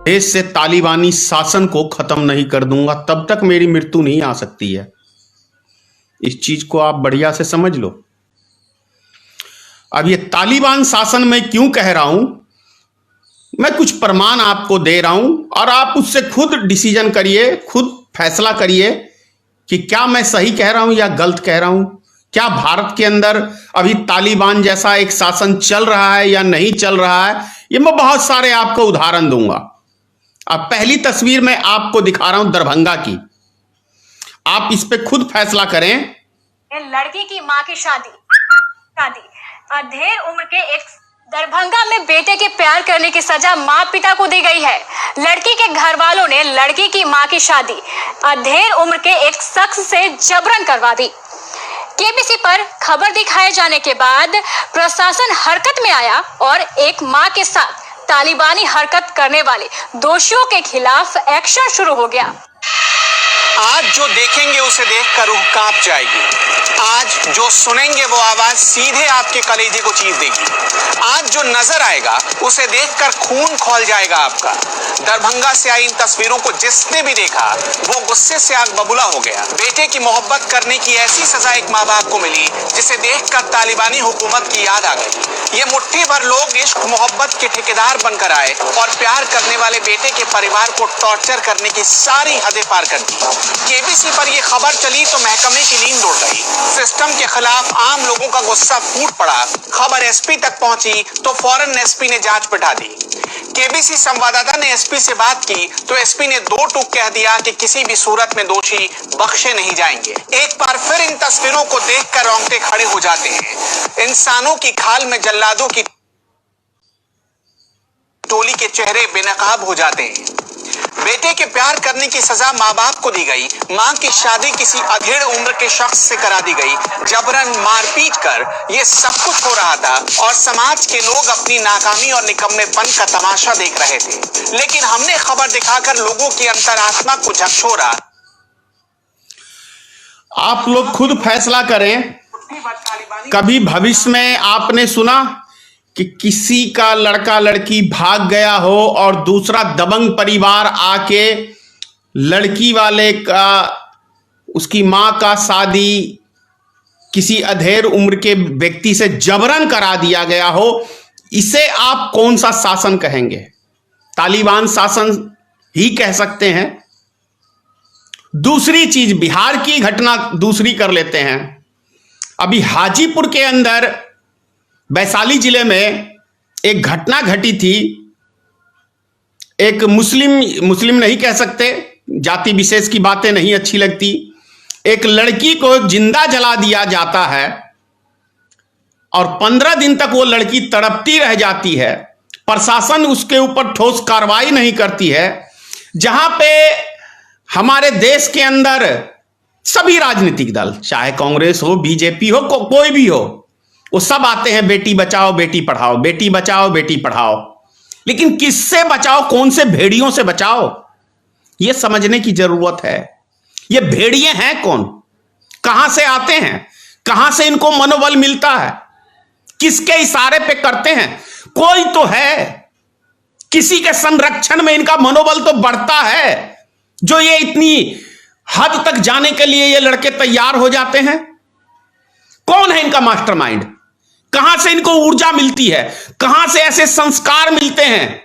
देश से तालिबानी शासन को खत्म नहीं कर दूंगा तब तक मेरी मृत्यु नहीं आ सकती है। इस चीज को आप बढ़िया से समझ लो। अब ये तालिबान शासन मैं क्यों कह रहा हूं, मैं कुछ प्रमाण आपको दे रहा हूं और आप उससे खुद डिसीजन करिए, खुद फैसला करिए कि क्या मैं सही कह रहा हूं या गलत कह रहा हूं। क्या भारत के अंदर अभी तालिबान जैसा एक शासन चल रहा है या नहीं चल रहा है, ये मैं बहुत सारे आपको उदाहरण दूंगा। अब पहली तस्वीर मैं आपको दिखा रहा हूं दरभंगा की, आप इस पे खुद फैसला करें। लड़की की मां की शादी अधेड़ उम्र के एक दरभंगा में बेटे के प्यार करने की सजा मां पिता को दी गई है। लड़की के घर वालों ने लड़की की मां की शादी अधेड़ उम्र के एक शख्स से जबरन करवा दी। केबीसी पर खबर दिखाए जाने के बाद प्रशासन हरकत में आया और एक मां के साथ तालिबानी हरकत करने वाले दोषियों के खिलाफ एक्शन शुरू हो गया। आज जो देखेंगे उसे देखकर रूह कांप जाएगी। आज जो सुनेंगे वो आवाज सीधे आपके कलेजे को चीर देगी। आज जो नजर आएगा उसे देखकर खून खौल जाएगा आपका। दरभंगा से आई इन तस्वीरों को जिसने भी देखा वो गुस्से से आग बबूला हो गया। बेटे की मोहब्बत करने की ऐसी सजा एक माँ बाप को मिली जिसे देखकर तालिबानी हुकूमत की याद आ गई। ये मुट्ठी भर लोग इश्क मोहब्बत के ठेकेदार बनकर आए और प्यार करने वाले बेटे के परिवार को टॉर्चर करने की सारी हदें पार कर दी। केबीसी पर यह खबर चली तो महकमे की नींद उड़ गई। सिस्टम के खिलाफ आम लोगों का गुस्सा फूट पड़ा। खबर एसपी तक पहुंची तो फौरन एसपी ने जांच बिठा दी। केबीसी संवाददाता ने एसपी से बात की तो एसपी ने दो टूक कह दिया कि किसी भी सूरत में दोषी बख्शे नहीं जाएंगे। एक बार फिर इन तस्वीरों को देखकर रोंगटे खड़े हो जाते हैं। इंसानों की खाल में जल्लादों की टोली के चेहरे बेनकाब हो जाते हैं। बेटे के प्यार करने की सजा माँ बाप को दी गई। माँ की शादी किसी अधेड़ उम्र के शख्स से करा दी गई। जबरन मारपीट कर ये सब कुछ हो रहा था और समाज के लोग अपनी नाकामी और निकम्मेपन का तमाशा देख रहे थे। लेकिन हमने खबर दिखाकर लोगों की अंतरात्मा को झकझोरा। आप लोग खुद फैसला करें। कभी भविष्य में आपने सुना कि किसी का लड़का लड़की भाग गया हो और दूसरा दबंग परिवार आके लड़की वाले का, उसकी मां का शादी किसी अधेड़ उम्र के व्यक्ति से जबरन करा दिया गया हो? इसे आप कौन सा शासन कहेंगे? तालिबान शासन ही कह सकते हैं। दूसरी चीज, बिहार की घटना दूसरी कर लेते हैं। अभी हाजीपुर के अंदर वैशाली जिले में एक घटना घटी थी। एक मुस्लिम नहीं कह सकते, जाति विशेष की बातें नहीं अच्छी लगती। एक लड़की को जिंदा जला दिया जाता है और 15 दिन तक वो लड़की तड़पती रह जाती है। प्रशासन उसके ऊपर ठोस कार्रवाई नहीं करती है। जहां पे हमारे देश के अंदर सभी राजनीतिक दल, चाहे कांग्रेस हो, बीजेपी हो, कोई भी हो, वो सब आते हैं बेटी बचाओ बेटी पढ़ाओ, बेटी बचाओ बेटी पढ़ाओ। लेकिन किससे बचाओ, कौन से भेड़ियों से बचाओ, ये समझने की जरूरत है। ये भेड़िए हैं कौन, कहां से आते हैं, कहां से इनको मनोबल मिलता है, किसके इशारे पे करते हैं? कोई तो है, किसी के संरक्षण में इनका मनोबल तो बढ़ता है जो ये इतनी हद तक जाने के लिए ये लड़के तैयार हो जाते हैं। कौन है इनका मास्टरमाइंड? कहां से इनको ऊर्जा मिलती है? कहां से ऐसे संस्कार मिलते हैं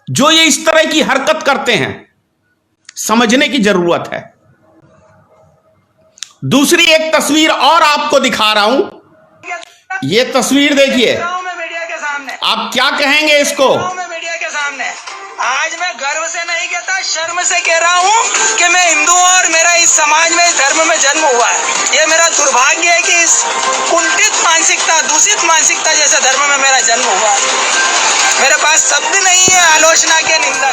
जो ये इस तरह की हरकत करते हैं? समझने की जरूरत है। दूसरी एक तस्वीर और आपको दिखा रहा हूं। ये तस्वीर देखिए, आप क्या कहेंगे इसको? आज मैं गर्व से नहीं कहता, शर्म से कह रहा हूँ कि मैं हिंदू हूँ और मेरा इस समाज में, इस धर्म में जन्म हुआ है। ये मेरा दुर्भाग्य है कि इस कुंठित मानसिकता, दूषित मानसिकता जैसे धर्म में मेरा जन्म हुआ है। मेरे पास शब्द नहीं है आलोचना के, निंदा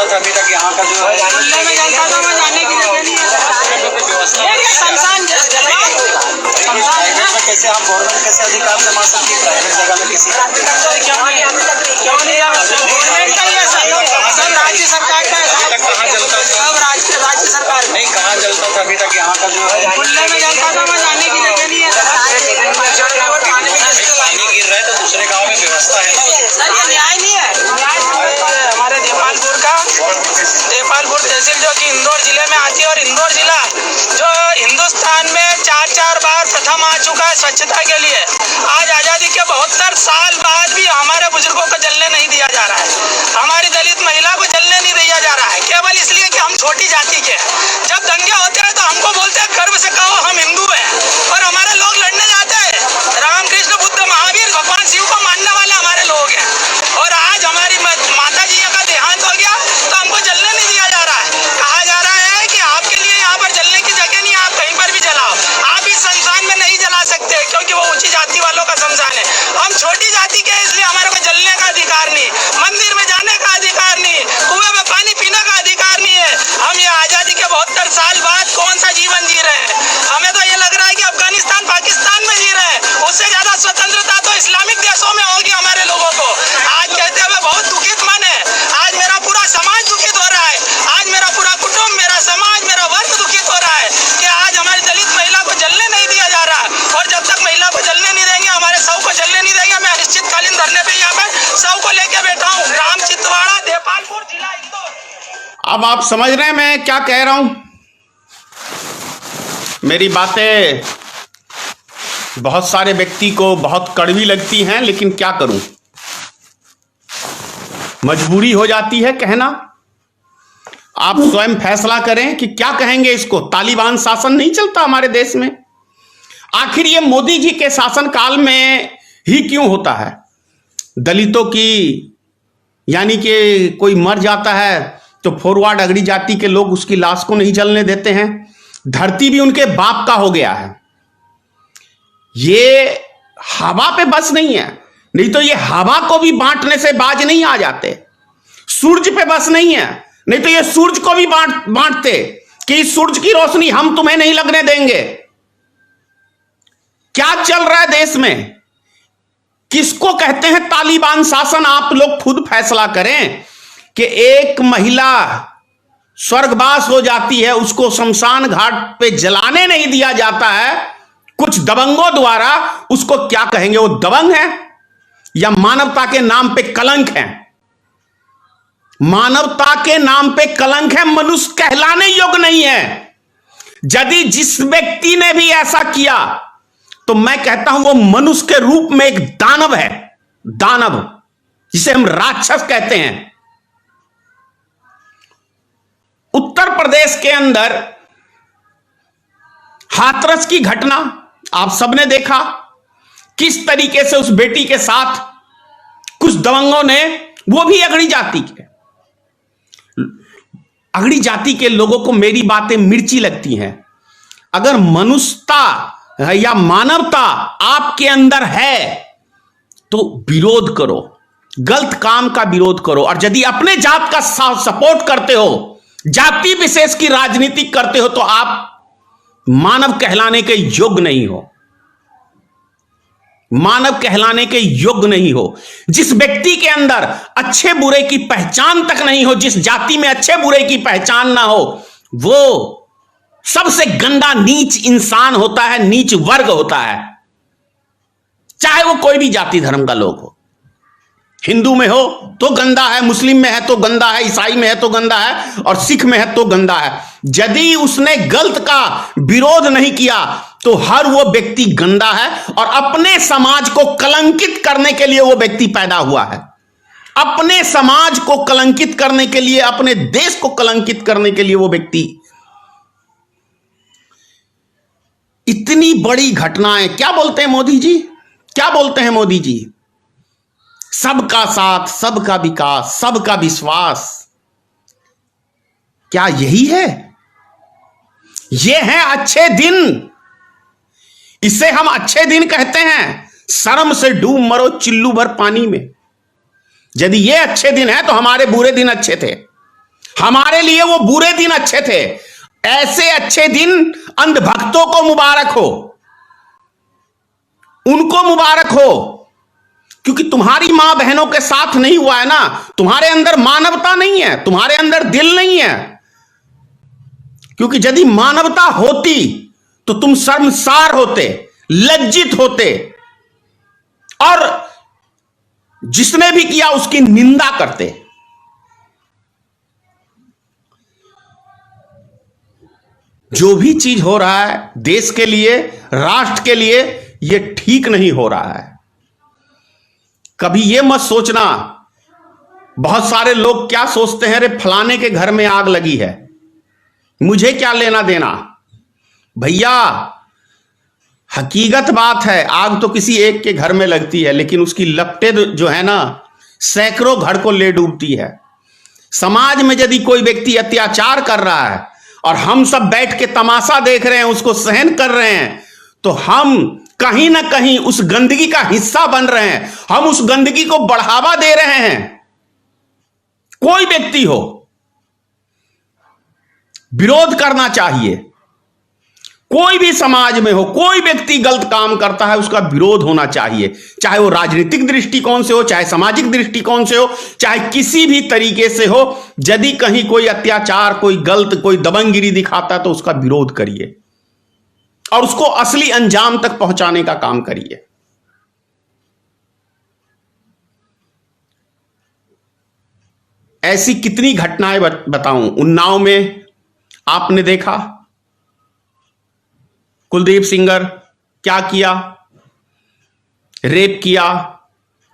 अभी तक यहाँ का जो है में जलता था, मैं जाने की जगह नहीं है। शमशान कैसे आप गवर्नमेंट कैसे अधिकार जमा सकती है प्राइवेट जगह में? किसी क्यों नहीं स्वच्छता के लिए। आज आजादी के 72 साल बाद भी हमारे बुजुर्गों को जलने नहीं दिया जा रहा है, हमारी दलित महिला को जलने नहीं दिया जा रहा है, केवल इसलिए कि हम छोटी जाति के। जब दंगे होते हैं तो हमको बोलते हैं गर्व से कहो हम हिंदू हैं, और हमारे लोग लड़ने जाते हैं। रामकृष्ण बुद्ध महावीर भगवान शिव को मानने वाले हमारे लोग हैं, और आज हमारी माता जी का देहांत हो गया तो हमको जलने नहीं दिया जा रहा है। कहा जा रहा है कि आपके लिए यहाँ पर जलने की जगह नहीं, आप कहीं पर भी जलाओ। आप इस शमशान में नहीं जला सकते क्योंकि वो ऊंची जाति वालों का शमशान है। हम छोटी जाति के इसलिए हमारे को जलने का अधिकार नहीं, मंदिर में जाने का अधिकार नहीं, कुएं में पानी पीने का अधिकार नहीं है। हम ये आजादी के 72 साल बाद कौन सा जीवन जी रहे हैं? हमें तो ये लग रहा है कि अफगानिस्तान पाकिस्तान में जी रहे हैं। उससे ज्यादा स्वतंत्रता तो इस्लामिक देशों में होगी हमारे लोगों को। आज कहते हुए बहुत दुखित मन है। आज मेरा पूरा समाज दुखित हो रहा है, आज मेरा पूरा कुटुंब, मेरा समाज, मेरा वर्ग दुखित हो रहा है कि आज हमारी दलित महिला को जलने नहीं दिया जा रहा। और जब तक महिला को जलने नहीं देंगे, हमारे शव को जलने नहीं देंगे, मैं अनिश्चितकालीन धरने पे यहाँ पे शव को लेके बैठा हूँ। ग्राम चितवाड़ा, देपालपुर, जिला इंदौर। अब आप समझ रहे हैं मैं क्या कह रहा हूं? मेरी बातें बहुत सारे व्यक्ति को बहुत कड़वी लगती हैं, लेकिन क्या करूं, मजबूरी हो जाती है कहना। आप स्वयं फैसला करें कि क्या कहेंगे इसको। तालिबान शासन नहीं चलता हमारे देश में, आखिर ये मोदी जी के शासनकाल में ही क्यों होता है? दलितों की, यानी कि कोई मर जाता है तो फॉरवर्ड अगड़ी जाति के लोग उसकी लाश को नहीं जलने देते हैं। धरती भी उनके बाप का हो गया है। ये हवा पे बस नहीं है, नहीं तो ये हवा को भी बांटने से बाज नहीं आ जाते। सूरज पे बस नहीं है, नहीं तो ये सूरज को भी बांटते कि इस सूरज की रोशनी हम तुम्हें नहीं लगने देंगे। क्या चल रहा है देश में? किसको कहते हैं तालिबान शासन? आप लोग खुद फैसला करें कि एक महिला स्वर्गवास हो जाती है, उसको शमशान घाट पे जलाने नहीं दिया जाता है कुछ दबंगों द्वारा, उसको क्या कहेंगे? वो दबंग है या मानवता के नाम पे कलंक है? मानवता के नाम पे कलंक है, मनुष्य कहलाने योग्य नहीं है। यदि जिस व्यक्ति ने भी ऐसा किया तो मैं कहता हूं वो मनुष्य के रूप में एक दानव है, दानव जिसे हम राक्षस कहते हैं। उत्तर प्रदेश के अंदर हाथरस की घटना आप सबने देखा, किस तरीके से उस बेटी के साथ कुछ दबंगों ने, वो भी अगड़ी जाति के लोगों को मेरी बातें मिर्ची लगती हैं। अगर मनुष्यता या मानवता आपके अंदर है तो विरोध करो, गलत काम का विरोध करो। और यदि अपने जात का सपोर्ट करते हो, जाति विशेष की राजनीति करते हो, तो आप मानव कहलाने के योग्य नहीं हो, मानव कहलाने के योग्य नहीं हो। जिस व्यक्ति के अंदर अच्छे बुरे की पहचान तक नहीं हो, जिस जाति में अच्छे बुरे की पहचान ना हो, वो सबसे गंदा नीच इंसान होता है, नीच वर्ग होता है, चाहे वो कोई भी जाति धर्म का लोग हो। हिंदू में हो तो गंदा है, मुस्लिम में है तो गंदा है, ईसाई में है तो गंदा है, और सिख में है तो गंदा है। यदि उसने गलत का विरोध नहीं किया तो हर वो व्यक्ति गंदा है, और अपने समाज को कलंकित करने के लिए वो व्यक्ति पैदा हुआ है। अपने समाज को कलंकित करने के लिए, अपने देश को कलंकित करने के लिए वो व्यक्ति। इतनी बड़ी घटनाएं, क्या बोलते हैं मोदी जी, क्या बोलते हैं मोदी जी? सबका साथ, सबका विकास, सबका विश्वास। क्या यही है? ये हैं अच्छे दिन, इसे हम अच्छे दिन कहते हैं। शर्म से डूब मरो चिल्लू भर पानी में। यदि ये अच्छे दिन है तो हमारे बुरे दिन अच्छे थे, हमारे लिए वो बुरे दिन अच्छे थे। ऐसे अच्छे दिन अंधभक्तों को मुबारक हो, उनको मुबारक हो, क्योंकि तुम्हारी मां बहनों के साथ नहीं हुआ है ना। तुम्हारे अंदर मानवता नहीं है, तुम्हारे अंदर दिल नहीं है। क्योंकि यदि मानवता होती तो तुम शर्मसार होते, लज्जित होते, और जिसने भी किया उसकी निंदा करते। जो भी चीज हो रहा है देश के लिए, राष्ट्र के लिए, ये ठीक नहीं हो रहा है। कभी ये मत सोचना, बहुत सारे लोग क्या सोचते हैं, अरे फलाने के घर में आग लगी है, मुझे क्या लेना देना। भैया हकीकत बात है, आग तो किसी एक के घर में लगती है, लेकिन उसकी लपटें जो है ना सैकड़ों घर को ले डूबती है। समाज में यदि कोई व्यक्ति अत्याचार कर रहा है और हम सब बैठ के तमाशा देख रहे हैं, उसको सहन कर रहे हैं, तो हम कहीं ना कहीं उस गंदगी का हिस्सा बन रहे हैं, हम उस गंदगी को बढ़ावा दे रहे हैं। कोई व्यक्ति हो, विरोध करना चाहिए। कोई भी समाज में हो, कोई व्यक्ति गलत काम करता है, उसका विरोध होना चाहिए, चाहे वो राजनीतिक दृष्टिकोण से हो, चाहे सामाजिक दृष्टिकोण से हो, चाहे किसी भी तरीके से हो। यदि कहीं कोई अत्याचार, कोई गलत, कोई दबंगगिरी दिखाता है तो उसका विरोध करिए और उसको असली अंजाम तक पहुंचाने का काम करिए। ऐसी कितनी घटनाएं बताऊं। उन्नाव में आपने देखा कुलदीप सिंगर क्या किया, रेप किया,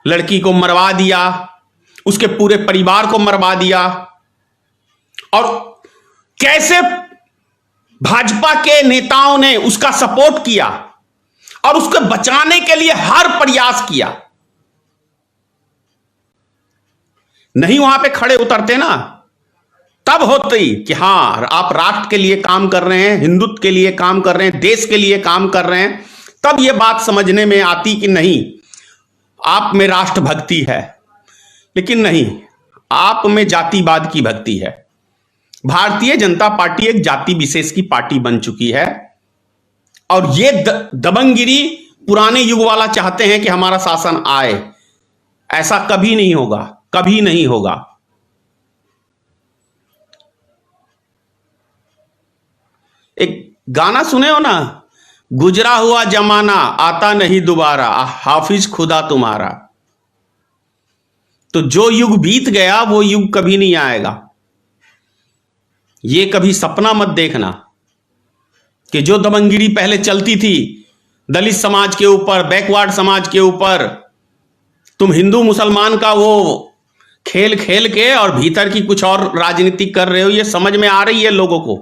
लड़की को मरवा दिया, उसके पूरे परिवार को मरवा दिया, और कैसे भाजपा के नेताओं ने उसका सपोर्ट किया और उसको बचाने के लिए हर प्रयास किया। नहीं वहां पे खड़े उतरते ना, तब होती कि हां आप राष्ट्र के लिए काम कर रहे हैं, हिंदुत्व के लिए काम कर रहे हैं, देश के लिए काम कर रहे हैं, तब यह बात समझने में आती कि नहीं आप में राष्ट्रभक्ति है। लेकिन नहीं, आप में जातिवाद की भक्ति है। भारतीय जनता पार्टी एक जाति विशेष की पार्टी बन चुकी है और ये दबंगगिरी पुराने युग वाला चाहते हैं कि हमारा शासन आए। ऐसा कभी नहीं होगा, कभी नहीं होगा। एक गाना सुने हो ना, गुजरा हुआ जमाना आता नहीं दोबारा, हाफिज खुदा तुम्हारा। तो जो युग बीत गया वो युग कभी नहीं आएगा। ये कभी सपना मत देखना कि जो दबंगगिरी पहले चलती थी दलित समाज के ऊपर, बैकवर्ड समाज के ऊपर, तुम हिंदू मुसलमान का वो खेल खेल के और भीतर की कुछ और राजनीति कर रहे हो। ये समझ में आ रही है लोगों को।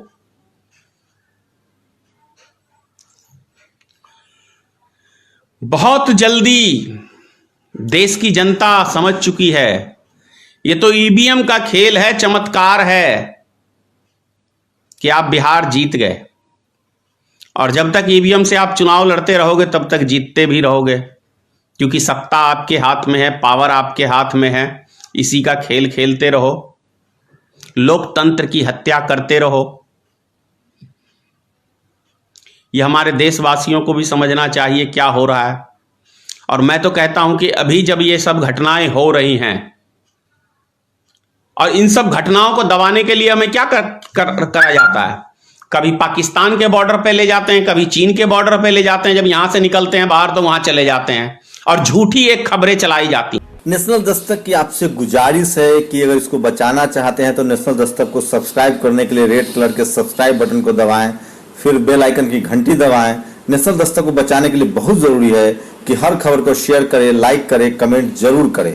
बहुत जल्दी देश की जनता समझ चुकी है, ये तो ईवीएम का खेल है, चमत्कार है कि आप बिहार जीत गए। और जब तक ईवीएम से आप चुनाव लड़ते रहोगे तब तक जीतते भी रहोगे, क्योंकि सत्ता आपके हाथ में है, पावर आपके हाथ में है। इसी का खेल खेलते रहो, लोकतंत्र की हत्या करते रहो। यह हमारे देशवासियों को भी समझना चाहिए क्या हो रहा है। और मैं तो कहता हूं कि अभी जब ये सब घटनाएं हो रही हैं और इन सब घटनाओं को दबाने के लिए हमें क्या करा जाता है, कभी पाकिस्तान के बॉर्डर पे ले जाते हैं, कभी चीन के बॉर्डर पे ले जाते हैं। जब यहां से निकलते हैं बाहर तो वहां चले जाते हैं और झूठी एक खबरें चलाई जाती हैं। नेशनल दस्तक की आपसे गुजारिश है कि अगर इसको बचाना चाहते हैं तो नेशनल दस्तक को सब्सक्राइब करने के लिए रेड कलर के सब्सक्राइब बटन को दबाएं, फिर बेल आइकन की घंटी दबाएं। नेशनल दस्तक को बचाने के लिए बहुत जरूरी है कि हर खबर को शेयर करें, लाइक करें, कमेंट जरूर करें।